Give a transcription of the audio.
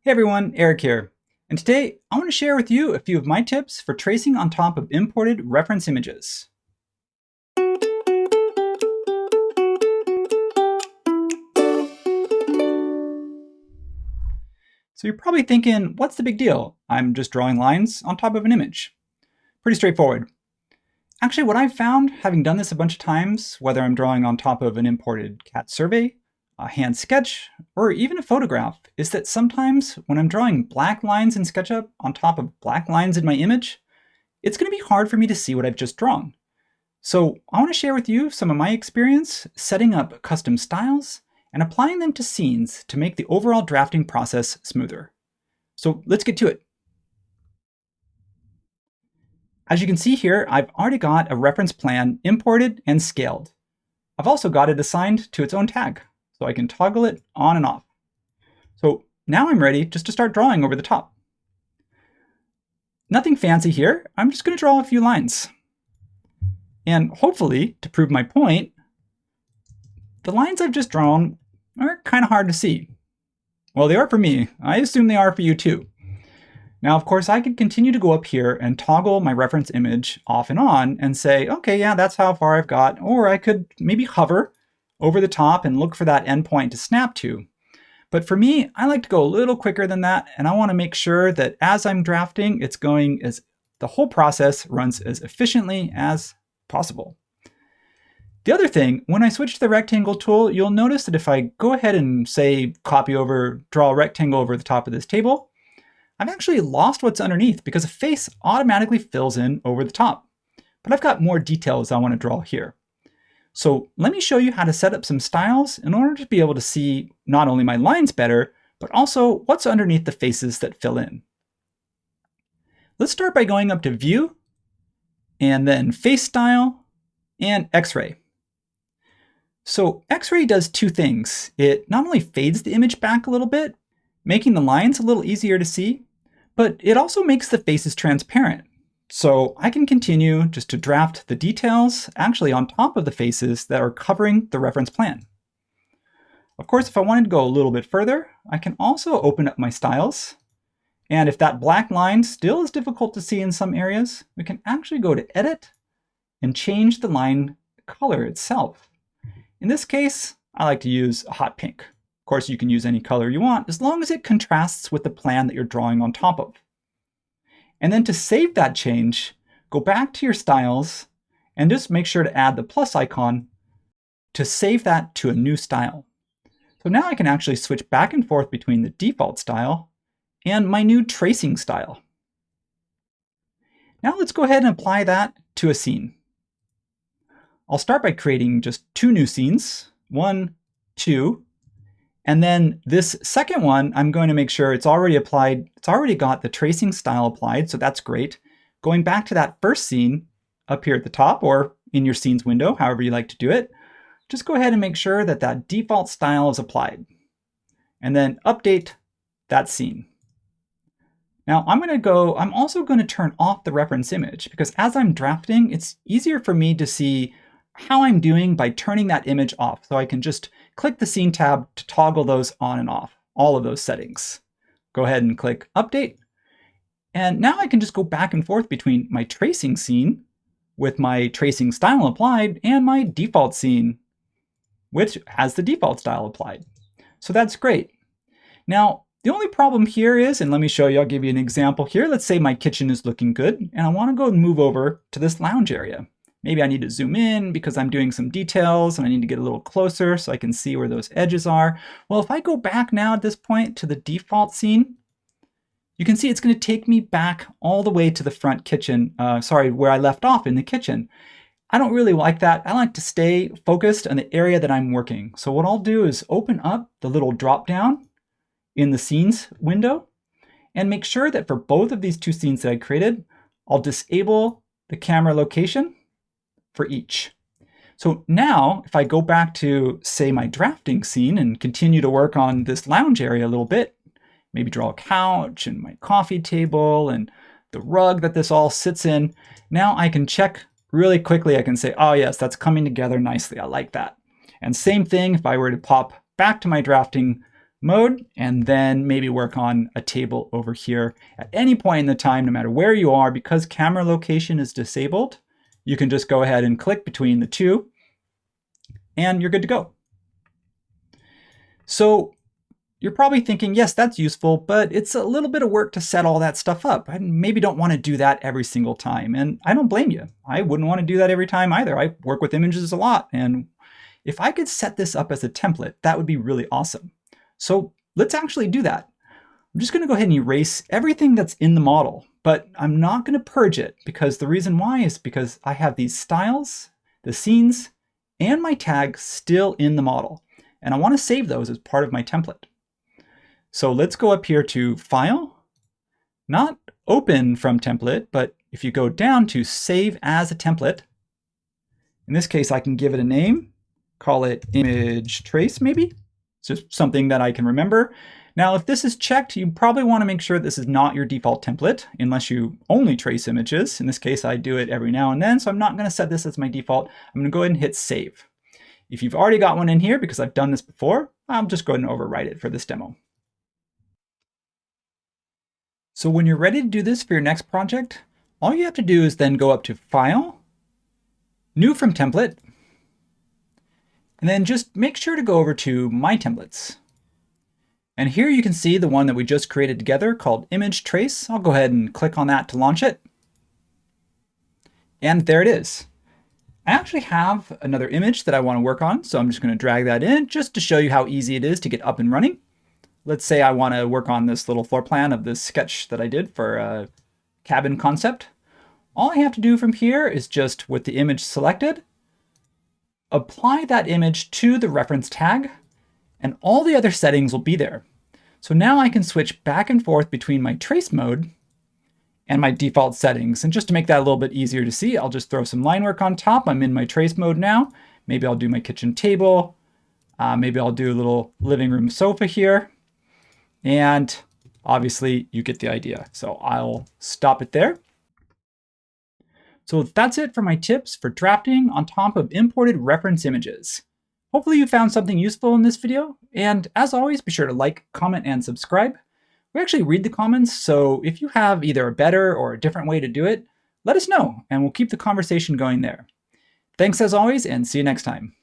Hey everyone, Eric here. And today I want to share with you a few of my tips for tracing on top of imported reference images. So you're probably thinking, what's the big deal? I'm just drawing lines on top of an image. Pretty straightforward. Actually, what I've found, having done this a bunch of times, whether I'm drawing on top of an imported cat survey, a hand sketch, or even a photograph, is that sometimes when I'm drawing black lines in SketchUp on top of black lines in my image, it's going to be hard for me to see what I've just drawn. So I want to share with you some of my experience setting up custom styles and applying them to scenes to make the overall drafting process smoother. So let's get to it. As you can see here, I've already got a reference plan imported and scaled. I've also got it assigned to its own tag, so I can toggle it on and off. So now I'm ready just to start drawing over the top. Nothing fancy here, I'm just going to draw a few lines. And hopefully, to prove my point, the lines I've just drawn are kind of hard to see. Well, they are for me. I assume they are for you too. Now, of course, I could continue to go up here and toggle my reference image off and on and say, okay, yeah, that's how far I've got. Or I could maybe hover over the top and look for that endpoint to snap to. But for me, I like to go a little quicker than that, and I want to make sure that as I'm drafting, it's going as the whole process runs as efficiently as possible. The other thing, when I switch to the rectangle tool, you'll notice that if I go ahead and say draw a rectangle over the top of this table, I've actually lost what's underneath because a face automatically fills in over the top. But I've got more details I want to draw here. So let me show you how to set up some styles in order to be able to see not only my lines better, but also what's underneath the faces that fill in. Let's start by going up to View, and then Face Style, and X-Ray. So X-Ray does two things. It not only fades the image back a little bit, making the lines a little easier to see, but it also makes the faces transparent. So I can continue just to draft the details actually on top of the faces that are covering the reference plan. Of course, if I wanted to go a little bit further, I can also open up my styles. And if that black line still is difficult to see in some areas, we can actually go to Edit and change the line color itself. In this case, I like to use a hot pink. Of course, you can use any color you want as long as it contrasts with the plan that you're drawing on top of. And then to save that change, go back to your styles and just make sure to add the plus icon to save that to a new style. So now I can actually switch back and forth between the default style and my new tracing style. Now let's go ahead and apply that to a scene. I'll start by creating just two new scenes, 1, 2, and then this second one, I'm going to make sure it's already applied. It's already got the tracing style applied, so that's great. Going back to that first scene up here at the top or in your scenes window, however you like to do it, just go ahead and make sure that that default style is applied. And then update that scene. Now I'm also going to turn off the reference image because as I'm drafting, it's easier for me to see how I'm doing by turning that image off. So I can just click the Scene tab to toggle those on and off, all of those settings. Go ahead and click Update. And now I can just go back and forth between my tracing scene with my tracing style applied and my default scene, which has the default style applied. So that's great. Now, the only problem here is, and let me show you, I'll give you an example here. Let's say my kitchen is looking good and I want to go and move over to this lounge area. Maybe I need to zoom in because I'm doing some details and I need to get a little closer so I can see where those edges are. Well, if I go back now at this point to the default scene, you can see it's going to take me back all the way to the front kitchen, where I left off in the kitchen. I don't really like that. I like to stay focused on the area that I'm working. So what I'll do is open up the little drop down in the scenes window and make sure that for both of these two scenes that I created, I'll disable the camera location for each. So now if I go back to say my drafting scene and continue to work on this lounge area a little bit, maybe draw a couch and my coffee table and the rug that this all sits in, now I can check really quickly. I can say, oh yes, that's coming together nicely. I like that. And same thing if I were to pop back to my drafting mode, and then maybe work on a table over here at any point in the time, no matter where you are. Because camera location is disabled, you can just go ahead and click between the two, and you're good to go. So you're probably thinking, yes, that's useful, but it's a little bit of work to set all that stuff up. I maybe don't want to do that every single time. And I don't blame you. I wouldn't want to do that every time either. I work with images a lot. And if I could set this up as a template, that would be really awesome. So let's actually do that. I'm just going to go ahead and erase everything that's in the model, but I'm not going to purge it, because the reason why is because I have these styles, the scenes, and my tag still in the model. And I want to save those as part of my template. So let's go up here to File, not Open from Template, but if you go down to Save as a Template, in this case, I can give it a name, call it Image Trace maybe. It's just something that I can remember. Now, if this is checked, you probably want to make sure this is not your default template, unless you only trace images. In this case, I do it every now and then, so I'm not going to set this as my default. I'm going to go ahead and hit Save. If you've already got one in here, because I've done this before, I'll just go ahead and overwrite it for this demo. So when you're ready to do this for your next project, all you have to do is then go up to File, New from Template, and then just make sure to go over to My Templates. And here you can see the one that we just created together called Image Trace. I'll go ahead and click on that to launch it. And there it is. I actually have another image that I want to work on, so I'm just going to drag that in just to show you how easy it is to get up and running. Let's say I want to work on this little floor plan of this sketch that I did for a cabin concept. All I have to do from here is just, with the image selected, apply that image to the reference tag, and all the other settings will be there. So now I can switch back and forth between my trace mode and my default settings. And just to make that a little bit easier to see, I'll just throw some line work on top. I'm in my trace mode now. Maybe I'll do my kitchen table. Maybe I'll do a little living room sofa here. And obviously you get the idea. So I'll stop it there. So that's it for my tips for drafting on top of imported reference images. Hopefully you found something useful in this video. And as always, be sure to like, comment, and subscribe. We actually read the comments, so if you have either a better or a different way to do it, let us know, and we'll keep the conversation going there. Thanks as always, and see you next time.